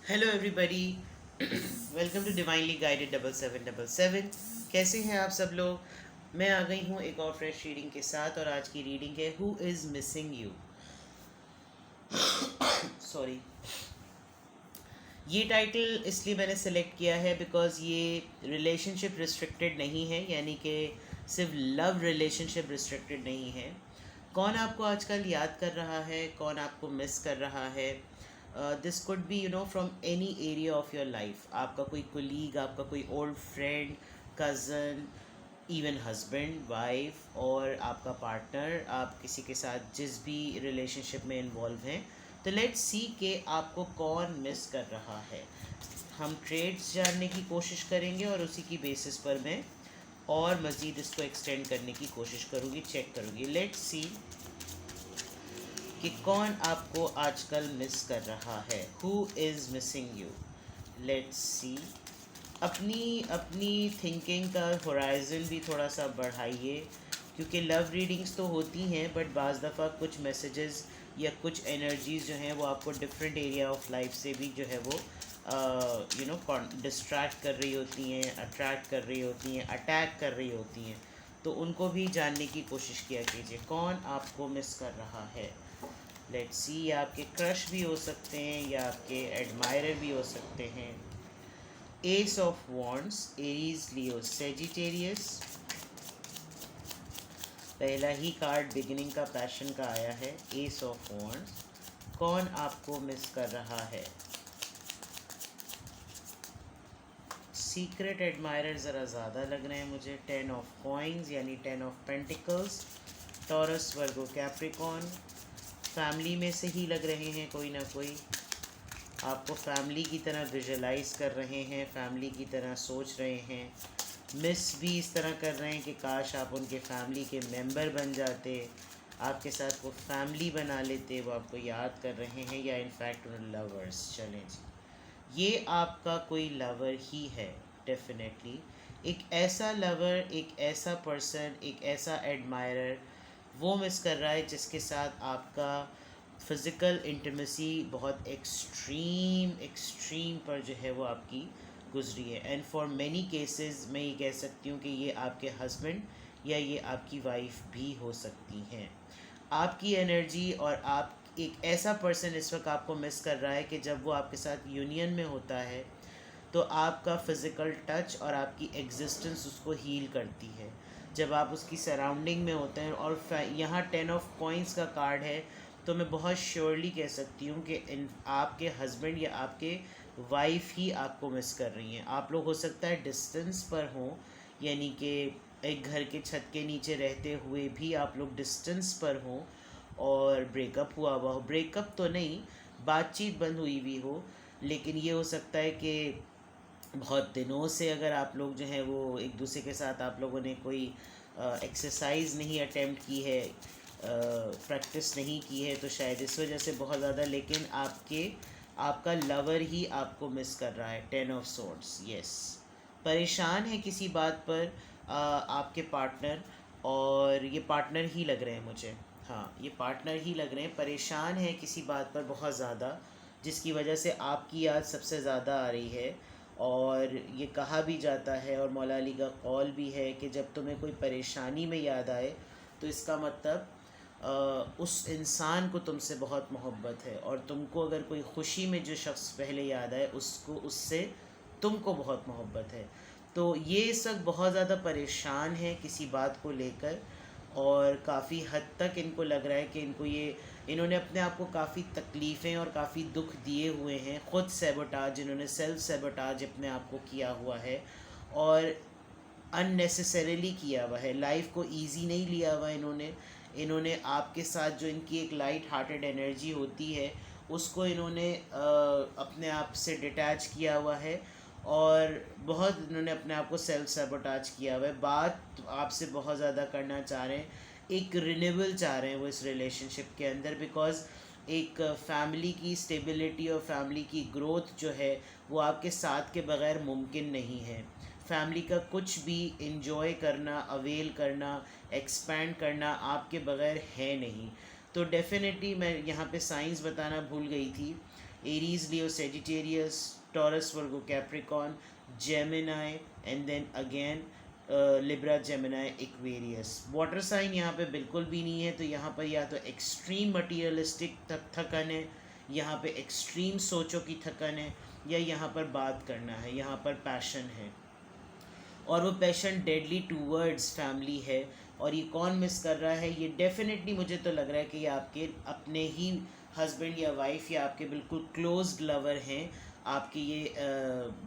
Hello everybody, welcome to divinely guided 7777। कैसे हैं आप सब लोग। मैं आ गई हूँ एक और फ्रेश रीडिंग के साथ, और आज की रीडिंग है who is missing you. Sorry, ये टाइटल इसलिए मैंने सेलेक्ट किया है बिकॉज़ ये रिलेशनशिप रिस्ट्रिक्टेड नहीं है, यानी कि सिर्फ लव रिलेशनशिप रिस्ट्रिक्टेड नहीं है। कौन आपको आजकल याद कर रहा है, कौन आपको मिस कर रहा है। This could be from any area of your life. आपका कोई कोलीग, आपका कोई old friend, cousin, even husband wife, और आपका पार्टनर, आप किसी के साथ जिस भी रिलेशनशिप में इन्वॉल्व हैं। तो लेट्स सी कि आपको कौन मिस कर रहा है। हम ट्रेड्स जानने की कोशिश करेंगे और उसी की बेसिस पर मैं और मज़ीद इसको एक्सटेंड करने की कोशिश करूँगी, चेक करूँगी। लेट्स सी कि कौन आपको आजकल मिस कर रहा है। Who is missing you. Let's see. अपनी अपनी थिंकिंग का होराइज़न भी थोड़ा सा बढ़ाइए, क्योंकि लव रीडिंग्स तो होती हैं बट बाज़ दफ़ा कुछ मैसेजेस या कुछ एनर्जीज़ जो हैं वो आपको डिफरेंट एरिया ऑफ लाइफ से भी जो है वो डिस्ट्रैक्ट कर रही होती हैं, अट्रैक्ट कर रही होती हैं, अटैक कर रही होती हैं। तो उनको भी जानने की कोशिश किया कीजिए, कौन आपको मिस कर रहा है। लेट्स सी, या आपके क्रश भी हो सकते हैं या आपके एडमायरर भी हो सकते हैं। S of wands, Aries, Leo, Sagittarius. पहला ही कार्ड बिगिनिंग का, पैशन का आया है, एस ऑफ वॉन्ड्स। कौन आपको मिस कर रहा है। सीक्रेट एडमायरर ज़रा ज़्यादा लग रहे हैं मुझे। 10 ऑफ कॉइन्स यानी 10 of pentacles. Taurus, Virgo, Capricorn. Family में से ही लग रहे हैं कोई ना कोई। आपको फैमिली की तरह विजुलाइज कर रहे हैं, फैमिली की तरह सोच रहे हैं। मिस भी इस तरह कर रहे हैं कि काश आप उनके फैमिली के मेंबर बन जाते, आपके साथ वो फैमिली बना लेते। वो आपको याद कर रहे हैं, या इनफैक्ट लवर्स। चलें जी, ये आपका कोई लवर ही है डेफिनेटली। एक ऐसा लवर, एक ऐसा पर्सन, एक ऐसा एडमायरर वो मिस कर रहा है जिसके साथ आपका फ़िज़िकल इंटीमेसी बहुत एक्सट्रीम एक्सट्रीम पर जो है वो आपकी गुजरी है। एंड फॉर मैनी केसेस मैं ये कह सकती हूँ कि ये आपके हस्बैंड या ये आपकी वाइफ भी हो सकती हैं। आपकी एनर्जी, और आप एक ऐसा पर्सन इस वक्त आपको मिस कर रहा है कि जब वो आपके साथ यूनियन में होता है तो आपका फ़िज़िकल टच और आपकी एग्जिस्टेंस उसको हील करती है। जब आप उसकी सराउंडिंग में होते हैं, और यहाँ 10 ऑफ कॉइन्स का कार्ड है, तो मैं बहुत श्योरली कह सकती हूँ कि इन आपके हस्बैंड या आपके वाइफ ही आपको मिस कर रही हैं। आप लोग हो सकता है डिस्टेंस पर हों, यानी कि एक घर के छत के नीचे रहते हुए भी आप लोग डिस्टेंस पर हों, और ब्रेकअप हुआ हुआ हो। ब्रेकअप तो नहीं, बातचीत बंद हुई हुई हो, लेकिन ये हो सकता है कि बहुत दिनों से अगर आप लोग जो हैं वो एक दूसरे के साथ आप लोगों ने कोई एक्सरसाइज नहीं अटेम्प्ट की है, प्रैक्टिस नहीं की है, तो शायद इस वजह से बहुत ज़्यादा। लेकिन आपका लवर ही आपको मिस कर रहा है। 10 ऑफ सोर्ड्स, यस। परेशान है किसी बात पर आपके पार्टनर, और ये पार्टनर ही लग रहे हैं मुझे। हाँ, ये पार्टनर ही लग रहे हैं। परेशान है किसी बात पर बहुत ज़्यादा, जिसकी वजह से आपकी याद सबसे ज़्यादा आ रही है। और ये कहा भी जाता है, और मौला अली का कौल भी है, कि जब तुम्हें कोई परेशानी में याद आए तो इसका मतलब उस इंसान को तुमसे बहुत मोहब्बत है, और तुमको अगर कोई ख़ुशी में जो शख्स पहले याद आए उसको, उससे तुमको बहुत मोहब्बत है। तो ये इस वक्त बहुत ज़्यादा परेशान है किसी बात को लेकर, और काफ़ी हद तक इनको लग रहा है कि इन्होंने अपने आप को काफ़ी तकलीफ़ें और काफ़ी दुख दिए हुए हैं। ख़ुद सेबोटाज, इन्होंने सेल्फ सेबोटाज अपने आप को किया हुआ है, और अननेसेसरीली किया हुआ है। लाइफ को इजी नहीं लिया हुआ इन्होंने। इन्होंने आपके साथ जो इनकी एक लाइट हार्टेड एनर्जी होती है उसको इन्होंने अपने आप से डिटैच किया हुआ है, और बहुत इन्होंने अपने आप को सेल्फ सेबोटाज किया हुआ है। बात आपसे बहुत ज़्यादा करना चाह रहे हैं, एक रिन्यूअल चाह रहे हैं वो इस रिलेशनशिप के अंदर, बिकॉज़ एक फैमिली की स्टेबिलिटी और फैमिली की ग्रोथ जो है वो आपके साथ के बग़ैर मुमकिन नहीं है। फैमिली का कुछ भी इंजॉय करना, अवेल करना, एक्सपैंड करना आपके बग़ैर है नहीं। तो डेफिनेटली मैं यहाँ पे साइंस बताना भूल गई थी। Aries, Leo, Sagittarius, Taurus, Virgo, Capricorn, Gemini and then again Libra, Gemini, Aquarius. Water sign यहाँ पे बिल्कुल भी नहीं है, तो यहाँ पर या तो एक्सट्रीम मटीरियलिस्टिक थकन है, यहाँ पे एक्सट्रीम सोचों की थकन है, या यहाँ पर बात करना है, यहाँ पर पैशन है, और वो पैशन डेडली टूवर्ड्स फैमिली है। और ये कौन मिस कर रहा है? ये डेफिनेटली मुझे तो लग रहा है कि ये आपके अपने ही हस्बैंड या वाइफ या आपके बिल्कुल क्लोज्ड लवर हैं, आपके ये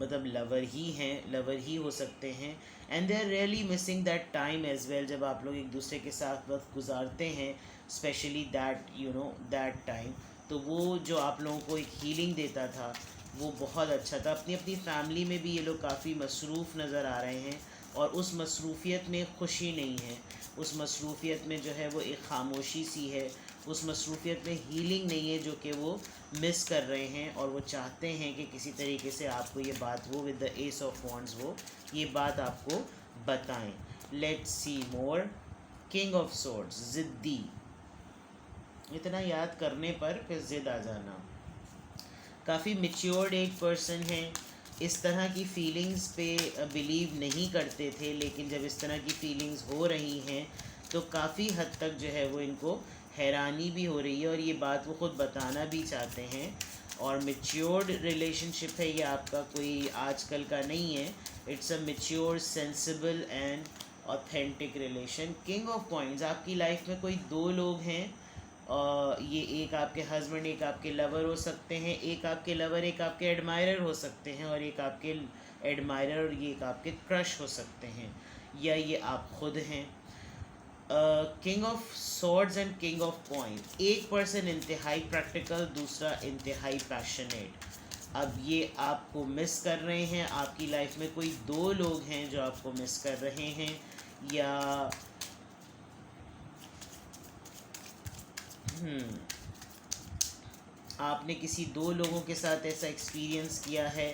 मतलब लवर ही हो सकते हैं। And they are really missing that time as well, जब आप लोग एक दूसरे के साथ वक्त गुजारते हैं, स्पेशली दैट टाइम। तो वो जो आप लोगों को एक हीलिंग देता था वो बहुत अच्छा था। अपनी अपनी फैमिली में भी ये लोग काफ़ी मसरूफ़ नज़र आ रहे हैं, और उस मसरूफ़ियत में खुशी नहीं है, उस मसरूफ़ियत में जो है वो एक खामोशी सी है, उस मसरूफ़ियत में हीलिंग नहीं है, जो कि वो मिस कर रहे हैं। और वो चाहते हैं कि किसी तरीके से आपको ये बात वो with the S of wands वो ये बात आपको बताएं। Let's see more. King of swords, ज़िद्दी, इतना याद करने पर फिर ज़िद आ जाना। काफ़ी मेच्योर्ड एक पर्सन है, इस तरह की फीलिंग्स पे बिलीव नहीं करते थे, लेकिन जब इस तरह की फीलिंग्स हो रही हैं तो काफ़ी हद तक जो है वो इनको हैरानी भी हो रही है, और ये बात वो ख़ुद बताना भी चाहते हैं। और मेच्योर्ड रिलेशनशिप है ये आपका, कोई आजकल का नहीं है। It's a mature, sensible and authentic relation. King of coins, आपकी लाइफ में कोई दो लोग हैं, ये एक आपके हस्बैंड एक आपके लवर हो सकते हैं, एक आपके लवर एक आपके एडमायरर हो सकते हैं, और एक आपके एडमायरर और ये एक आपके क्रश हो सकते हैं, या ये आप खुद हैं। King of swords and king of coin, एक पर्सन इंतहाई प्रैक्टिकल, दूसरा इंतहाई पैशनेट। अब ये आपको मिस कर रहे हैं, आपकी लाइफ में कोई दो लोग हैं जो आपको मिस कर रहे हैं, या आपने किसी दो लोगों के साथ ऐसा एक्सपीरियंस किया है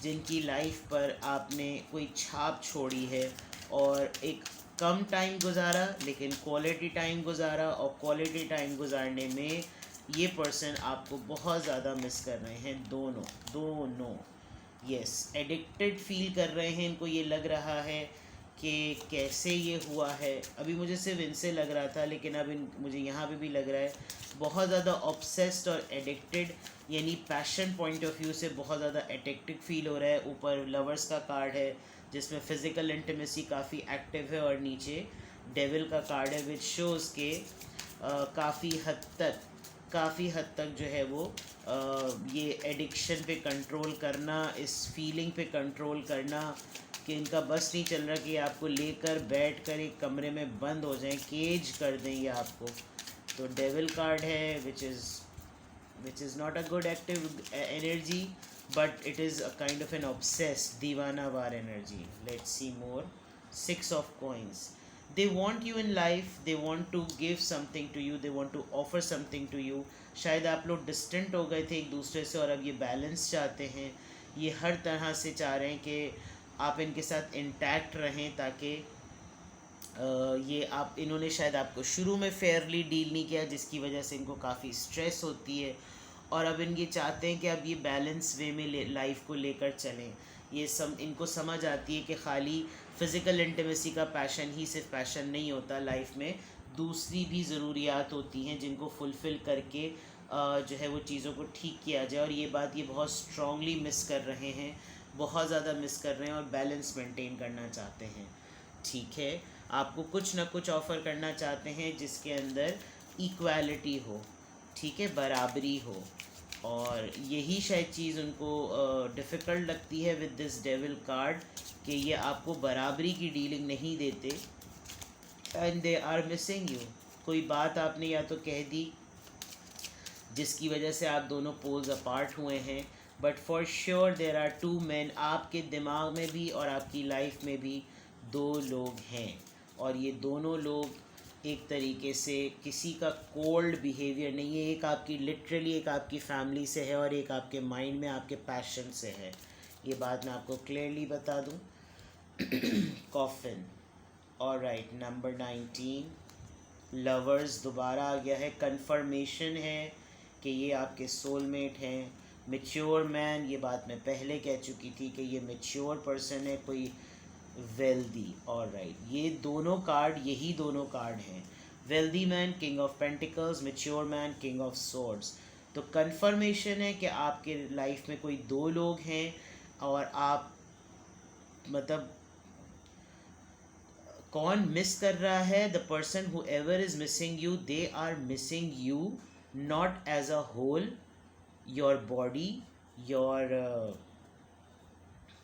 जिनकी लाइफ पर आपने कोई छाप छोड़ी है, और एक कम टाइम गुजारा लेकिन क्वालिटी टाइम गुजारा, और क्वालिटी टाइम गुजारने में ये पर्सन आपको बहुत ज़्यादा मिस कर रहे हैं। दोनों यस, एडिक्टेड फील कर रहे हैं, इनको ये लग रहा है कि कैसे ये हुआ है। अभी मुझे सिर्फ इनसे लग रहा था, लेकिन अब मुझे यहाँ पे भी लग रहा है बहुत ज़्यादा ऑब्सेस्ड और एडिक्टेड, यानी पैशन पॉइंट ऑफ व्यू से बहुत ज़्यादा एडिक्टेड फील हो रहा है। ऊपर लवर्स का कार्ड है जिसमें फ़िज़िकल इंटीमेसी काफ़ी एक्टिव है, और नीचे डेविल का कार्ड है विच शोज़ के काफ़ी हद तक जो है वो ये एडिक्शन पे कंट्रोल करना, इस फीलिंग पे कंट्रोल करना कि इनका बस नहीं चल रहा कि आपको लेकर बैठ कर एक कमरे में बंद हो जाएं, केज कर दें ये आपको। तो डेविल कार्ड है which is not a good active energy, but it is a kind of an obsessed दीवाना war energy. Let's see more. Six of coins, they want you in life, they want to give something to you, they want to offer something to you। शायद आप लोग distant हो गए थे एक दूसरे से, और अब ये बैलेंस चाहते हैं, ये हर तरह से चाह रहे हैं कि आप इनके साथ इंटैक्ट रहें, ताकि ये इन्होंने शायद आपको शुरू में फेयरली डील नहीं किया, जिसकी वजह से इनको काफ़ी स्ट्रेस होती है, और अब ये चाहते हैं कि अब ये बैलेंस वे में लाइफ को लेकर चलें। ये इनको समझ आती है कि खाली फ़िज़िकल इंटीमेसी का पैशन ही सिर्फ पैशन नहीं होता, लाइफ में दूसरी भी ज़रूरियात होती हैं जिनको फुलफ़िल करके जो है वो चीज़ों को ठीक किया जाए। और ये बात ये बहुत स्ट्रॉन्गली मिस कर रहे हैं, बहुत ज़्यादा मिस कर रहे हैं, और बैलेंस मेंटेन करना चाहते हैं। ठीक है, आपको कुछ ना कुछ ऑफ़र करना चाहते हैं जिसके अंदर इक्वालिटी हो, ठीक है, बराबरी हो, और यही शायद चीज़ उनको डिफ़िकल्ट लगती है विद दिस डेविल कार्ड, कि ये आपको बराबरी की डीलिंग नहीं देते, and they are missing you. कोई बात आपने या तो कह दी जिसकी वजह से आप दोनों पोल्स अपार्ट हुए हैं, but for sure there are two man, आपके दिमाग में भी और आपकी लाइफ में भी दो लोग हैं, और ये दोनों लोग एक तरीके से किसी का कोल्ड बिहेवियर नहीं है, एक आपकी लिटरली एक आपकी फैमिली से है, और एक आपके माइंड में आपके पैशन से है। ये बात मैं आपको क्लियरली बता दूं। कॉफिन, ऑलराइट, नंबर 19, लवर्स दोबारा आ गया है, कंफर्मेशन है कि ये आपके सोलमेट हैं, मेच्योर मैन, ये बात मैं पहले कह चुकी थी कि ये मेच्योर पर्सन है, कोई वेल्दी। ऑलराइट, ये दोनों कार्ड, यही दोनों कार्ड हैं, wealthy man, king of pentacles, mature man, king of swords. तो कंफर्मेशन है कि आपके लाइफ में कोई दो लोग हैं और आप मतलब कौन मिस कर रहा है, the person whoever is missing you, they are missing you not as a whole, your body, your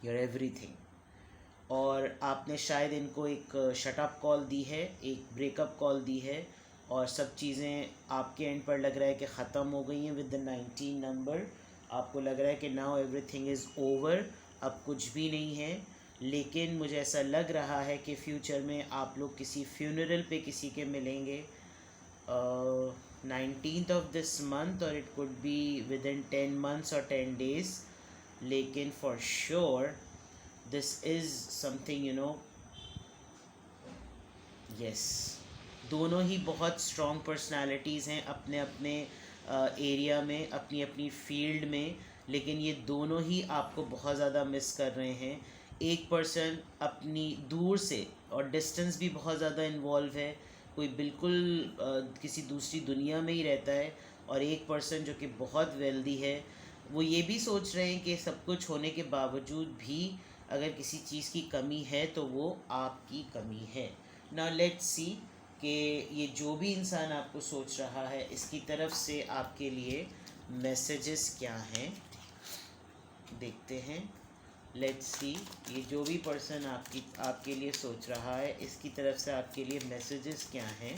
your everything. और आपने शायद इनको एक शट अप कॉल दी है, एक ब्रेकअप कॉल दी है, और सब चीज़ें आपके एंड पर लग रहा है कि ख़त्म हो गई हैं विद द 19 नंबर। आपको लग रहा है कि नाउ एवरीथिंग इज़ ओवर, अब कुछ भी नहीं है। लेकिन मुझे ऐसा लग रहा है कि फ्यूचर में आप लोग किसी फ्यूनरल पे किसी के मिलेंगे 19th ऑफ दिस मंथ, और it could be with in 10 months और 10 days। लेकिन for sure this is something, you know, yes, दोनों ही बहुत स्ट्रॉन्ग पर्सनालिटीज़ हैं अपने अपने एरिया में, अपनी अपनी फील्ड में, लेकिन ये दोनों ही आपको बहुत ज़्यादा मिस कर रहे हैं। एक पर्सन अपनी दूर से, और डिस्टेंस भी बहुत ज़्यादा इन्वॉल्व है, कोई बिल्कुल किसी दूसरी दुनिया में ही रहता है, और एक पर्सन जो कि बहुत वेल्दी है, वो ये भी सोच रहे हैं कि सब कुछ होने के बावजूद भी अगर किसी चीज़ की कमी है तो वो आपकी कमी है। नाउ लेट्स सी कि ये जो भी इंसान आपको सोच रहा है, इसकी तरफ से आपके लिए मैसेजेस क्या हैं, देखते हैं। लेट्स सी, ये जो भी पर्सन आपके लिए सोच रहा है, इसकी तरफ से आपके लिए मैसेजेस क्या हैं,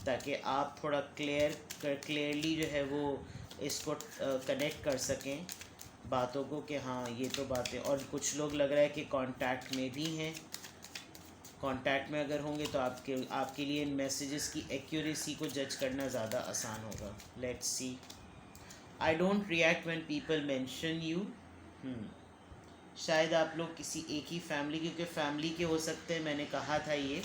ताकि आप थोड़ा क्लियरली जो है वो इसको कनेक्ट कर सकें बातों को कि हाँ ये तो बातें। और कुछ लोग लग रहा है कि कांटेक्ट में भी हैं, कांटेक्ट में अगर होंगे तो आपके लिए इन मैसेजेस की एक्यूरेसी को जज करना ज़्यादा आसान होगा। Let's see, I don't react when people mention you. शायद आप लोग किसी एक ही फैमिली, क्योंकि फैमिली के हो सकते हैं, मैंने कहा था ये,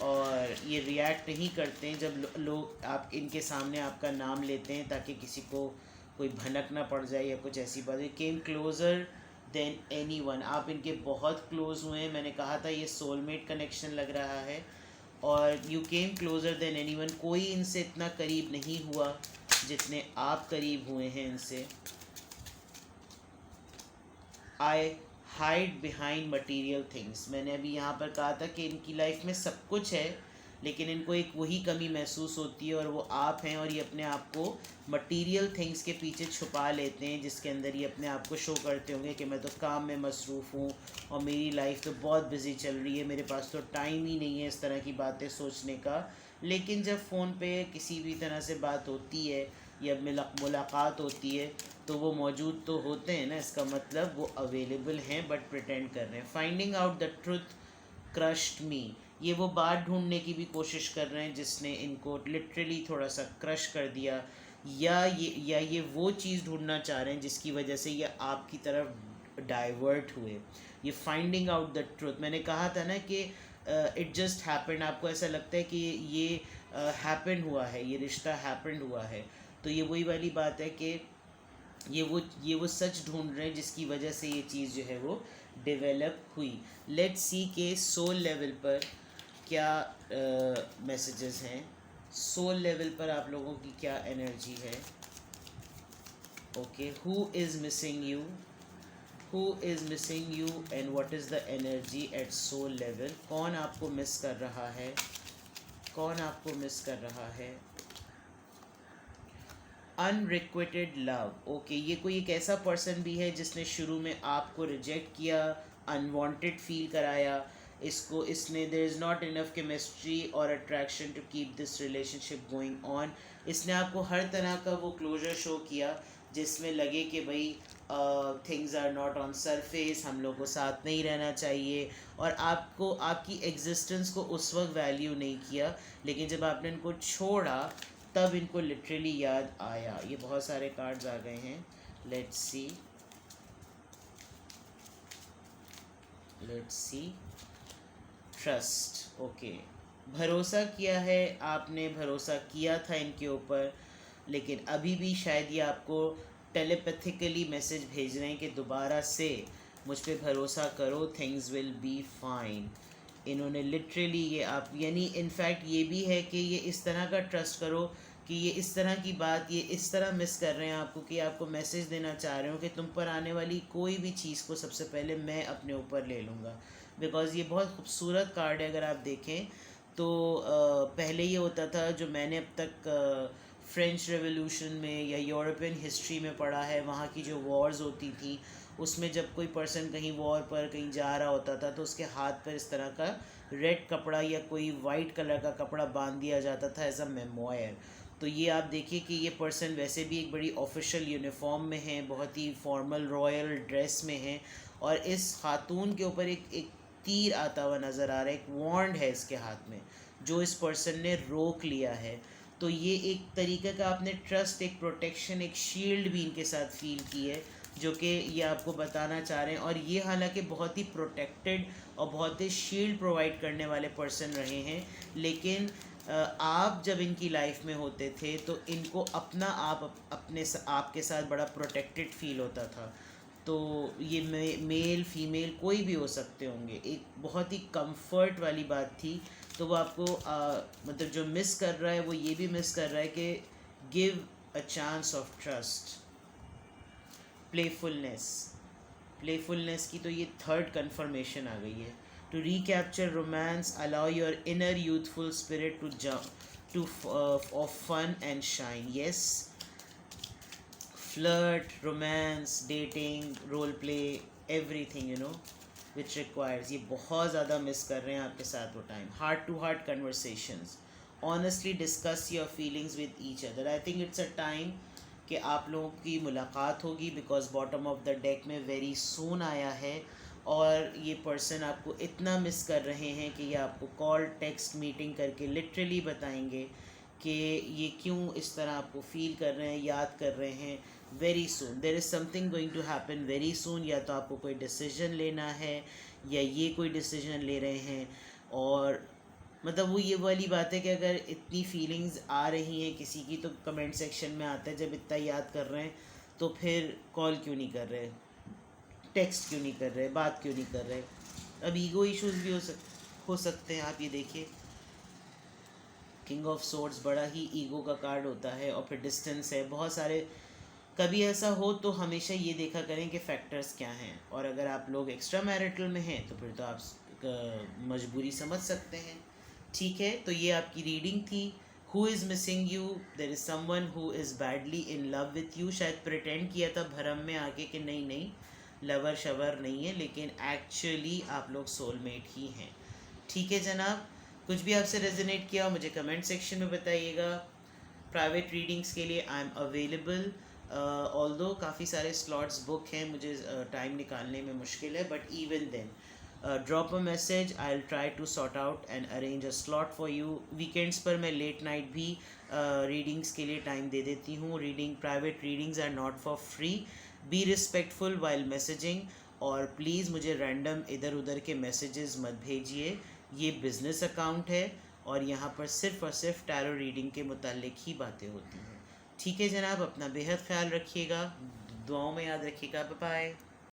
और ये रिएक्ट नहीं करते हैं जब लोग आप इनके सामने आपका नाम लेते हैं, ताकि किसी को कोई भनक ना पड़ जाए या कुछ ऐसी बात। केम क्लोज़र देन एनीवन, आप इनके बहुत क्लोज़ हुए हैं, मैंने कहा था ये सोलमेट कनेक्शन लग रहा है। और you came closer than anyone, कोई इनसे इतना करीब नहीं हुआ जितने आप करीब हुए हैं इनसे। आई हाइड बिहाइंड मटीरियल थिंग्स, मैंने अभी यहाँ पर कहा था कि इनकी लाइफ में सब कुछ है, लेकिन इनको एक वही कमी महसूस होती है, और वो आप हैं। और ये अपने आप को मटीरियल थिंग्स के पीछे छुपा लेते हैं, जिसके अंदर ये अपने आप को शो करते होंगे कि मैं तो काम में मसरूफ़ हूँ और मेरी लाइफ तो बहुत बिजी चल रही है, मेरे पास तो टाइम ही नहीं है इस तरह की बातें सोचने का। लेकिन जब फ़ोन पे किसी भी तरह से बात होती है या मुलाकात होती है तो वो मौजूद तो होते हैं ना, इसका मतलब वो अवेलेबल हैं बट प्रिटेंड कर रहे हैं। Finding out the truth crushed me, ये वो बात ढूंढने की भी कोशिश कर रहे हैं जिसने इनको लिटरली थोड़ा सा क्रश कर दिया, या ये वो चीज़ ढूंढना चाह रहे हैं जिसकी वजह से ये आपकी तरफ डाइवर्ट हुए। ये फाइंडिंग आउट द ट्रुथ, मैंने कहा था ना कि इट जस्ट हैपेंड, आपको ऐसा लगता है कि ये हैपन हुआ है, ये रिश्ता हैपेंड हुआ है। तो ये वही वाली बात है कि ये वो सच ढूंढ रहे हैं जिसकी वजह से ये चीज़ जो है वो डेवलप हुई। लेट्स सी के सोल लेवल पर क्या मैसेजेस हैं, सोल लेवल पर आप लोगों की क्या एनर्जी है। Okay, who is missing you, who is missing you and what is the energy at soul level, कौन आपको मिस कर रहा है, कौन आपको मिस कर रहा है। अनरिक्वेटेड लव, ओके, ये कोई एक ऐसा पर्सन भी है जिसने शुरू में आपको रिजेक्ट किया, अनवांटेड फील कराया, इसने there is not enough chemistry और attraction to keep this relationship going on. इसने आपको हर तरह का वो क्लोजर शो किया जिसमें लगे कि भाई things are not on surface, हम लोग को साथ नहीं रहना चाहिए, और आपको आपकी एग्जिस्टेंस को उस वक्त वैल्यू नहीं किया, लेकिन जब आपने इनको छोड़ा तब इनको लिटरली याद आया। ये बहुत सारे कार्ड्स आ गए हैं, let's see, let's see, trust, okay, भरोसा किया है आपने, भरोसा किया था इनके ऊपर, लेकिन अभी भी शायद ये आपको टेलीपैथिकली मैसेज भेज रहे हैं कि दोबारा से मुझ पे भरोसा करो, थिंग्स विल बी फाइन। इन्होंने लिटरली ये आप यानी इनफैक्ट ये भी है कि ये इस तरह का ट्रस्ट करो कि ये इस तरह की बात ये इस तरह मिस कर रहे हैं आपको कि आपको मैसेज देना चाह रहे हो कि तुम पर आने वाली कोई भी चीज़ को सबसे पहले मैं अपने ऊपर ले लूँगा। बिकॉज़ ये बहुत खूबसूरत कार्ड है। अगर आप देखें तो पहले ये होता था, जो मैंने अब तक फ्रेंच रेवोल्यूशन में या यूरोपियन हिस्ट्री में पढ़ा है, वहाँ की जो वॉर्स होती थी उसमें जब कोई पर्सन कहीं वॉर पर कहीं जा रहा होता था तो उसके हाथ पर इस तरह का रेड कपड़ा या कोई वाइट कलर का कपड़ा बांध दिया जाता था एज अ मेमोयर। तो ये आप देखिए कि ये पर्सन वैसे भी एक बड़ी ऑफिशियल यूनिफॉर्म में है, बहुत ही फॉर्मल रॉयल ड्रेस में है, और इस खातून के ऊपर एक तीर आता हुआ नज़र आ रहा है, एक वॉन्ड है इसके हाथ में जो इस पर्सन ने रोक लिया है। तो ये एक तरीके का आपने ट्रस्ट, एक प्रोटेक्शन, एक शील्ड भी इनके साथ फील की है जो कि ये आपको बताना चाह रहे हैं। और ये हालांकि बहुत ही प्रोटेक्टेड और बहुत ही शील्ड प्रोवाइड करने वाले पर्सन रहे हैं, लेकिन आप जब इनकी लाइफ में होते थे तो इनको अपना आप अपने आपके साथ बड़ा प्रोटेक्टेड फील होता था। तो ये मेल फीमेल कोई भी हो सकते होंगे, एक बहुत ही कंफर्ट वाली बात थी। तो वो आपको मतलब जो मिस कर रहा है वो ये भी मिस कर रहा है कि give a chance of trust, playfulness. Playfulness की तो ये थर्ड कंफर्मेशन आ गई है। To recapture romance, allow your inner youthful spirit to jump to of fun and shine. Yes, flirt, romance, dating, role play, everything which requires. ये बहुत ज़्यादा miss कर रहे हैं आपके साथ वो time. Heart to heart conversations, honestly discuss your feelings with each other. I think it's a time कि आप लोगों की मुलाकात होगी, because bottom of the deck में वेरी सून आया है, और ये पर्सन आपको इतना मिस कर रहे हैं कि ये आपको कॉल, टेक्स्ट, मीटिंग करके लिटरली बताएंगे कि ये क्यों इस तरह आपको फील कर रहे हैं, याद कर रहे हैं। Very soon there is something going to happen very soon. या तो आपको कोई डिसीजन लेना है या ये कोई डिसीजन ले रहे हैं। और मतलब वो ये वाली बात है कि अगर इतनी फीलिंग्स आ रही हैं किसी की तो कमेंट सेक्शन में आता है, जब इतना याद कर रहे हैं तो फिर कॉल क्यों नहीं कर रहे, टेक्स्ट क्यों नहीं कर रहे, बात क्यों नहीं कर रहे। अब ईगो इश्यूज भी हो सकते हैं। आप ये देखिए, किंग ऑफ सोर्ड्स बड़ा ही ईगो का कार्ड होता है, और फिर डिस्टेंस है, बहुत सारे। कभी ऐसा हो तो हमेशा ये देखा करें कि फैक्टर्स क्या हैं, और अगर आप लोग एक्स्ट्रा मैरिटल में हैं तो फिर तो आप मजबूरी समझ सकते हैं। ठीक है, तो ये आपकी रीडिंग थी। Who is missing you, there is someone who is badly in love with you. शायद प्रिटेंड किया था भरम में आके कि नहीं नहीं लवर शवर नहीं है, लेकिन एक्चुअली आप लोग सोलमेट ही हैं। ठीक है जनाब, कुछ भी आपसे रेजोनेट किया मुझे कमेंट सेक्शन में बताइएगा। प्राइवेट रीडिंग्स के लिए आई एम अवेलेबल, ऑल्दो काफ़ी सारे स्लॉट्स बुक हैं, मुझे टाइम निकालने में मुश्किल है, but even then drop a message, I will try to sort out and arrange a slot for you. Weekends पर मैं लेट नाइट भी रीडिंग्स के लिए टाइम दे देती हूँ। Private readings are not for free. Be respectful while messaging, और please मुझे रैंडम इधर उधर के मैसेजेस मत भेजिए। ये बिज़नेस अकाउंट है और यहाँ पर सिर्फ़ और सिर्फ टैरो रीडिंग के मुताल्लिक ही बातें होती हैं। ठीक है जनाब, अपना बेहद ख्याल रखिएगा, दुआओं में याद रखिएगा। Bye bye.